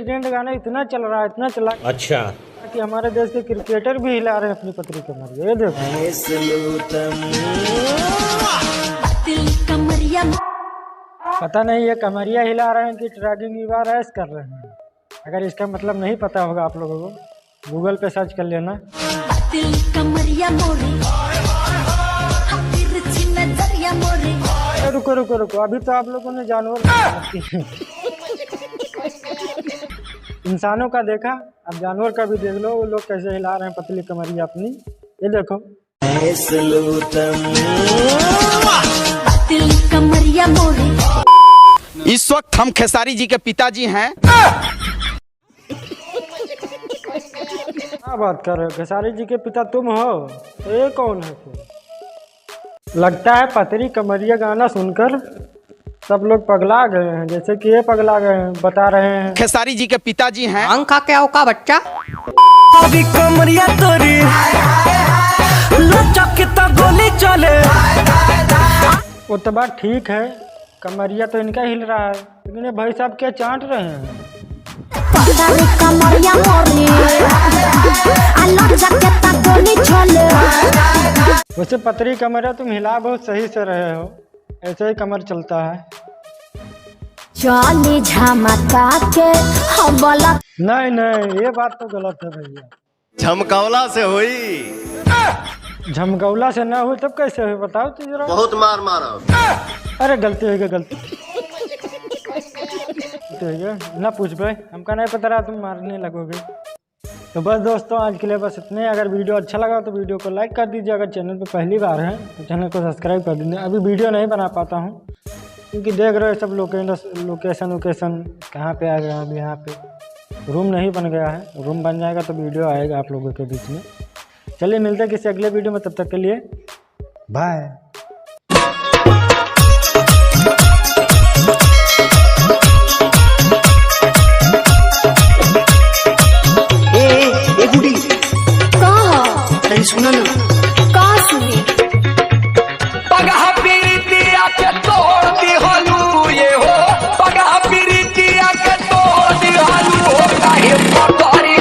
Trend गाना इतना चल रहा है, इतना चला अच्छा कि हमारे देश के क्रिकेटर भी हिला रहे हैं अपनी पतली कमरिया। ये देखो, पता नहीं ये कमरिया हिला रहे हैं कि ट्रैकिंग रेस कर रहे हैं। अगर इसका मतलब नहीं पता होगा आप लोगों को, गूगल पे सर्च कर लेना। रुको रुको रुको, अभी तो आप लोगों ने जानवर इंसानों का देखा, अब जानवर का भी देख लो, वो लोग कैसे हिला रहे हैं पतली कमरिया अपनी। ये देखो, इस वक्त हम खेसारी जी के पिताजी हैं। क्या बात कर रहे हो, खेसारी जी के पिता तुम हो? तो ये कौन है फिर? लगता है पतली कमरिया गाना सुनकर सब लोग पगला गए हैं, जैसे कि ये पगला गए हैं, बता रहे हैं। खेसारी जी के पिताजी हैं। अंका क्या होगा बच्चा? कमरिया तोरी तो गोली चले। वो तो बात ठीक है, कमरिया तो इनका हिल रहा है, लेकिन ये भाई साहब क्या चाट रहे हैं? वैसे पतली कमरिया तुम हिला बहुत सही से रहे हो, ऐसे ही कमर चलता है। चली झमका के नहीं नहीं, ये बात तो गलत है भैया। झमकौला से हुई, झमकौला से ना हुई तब कैसे हुई बताओ तो जरा। बहुत मार मारा। अरे गलती हो गई, गलती हो गया ना, पूछ भाई, हमका नहीं पता रहा तुम मारने लगोगे। तो बस दोस्तों आज के लिए बस इतने। अगर वीडियो अच्छा लगा तो वीडियो को लाइक कर दीजिए, अगर चैनल पे पहली बार है तो चैनल को सब्सक्राइब कर दीजिए। अभी वीडियो नहीं बना पाता हूँ क्योंकि देख रहे हो सब लोकेशन कहाँ पे आ गया। अभी यहाँ पे रूम नहीं बन गया है, रूम बन जाएगा तो वीडियो आएगा आप लोगों के बीच में। चलिए मिलते हैं किसी अगले वीडियो में, तब तक के लिए बाय। सुना ना का सुनी पगहा पीरितिया के तोड़ दी हलू, ये हो पगहा पीरितिया के तोड़ दी हलू, काहे पकड़ी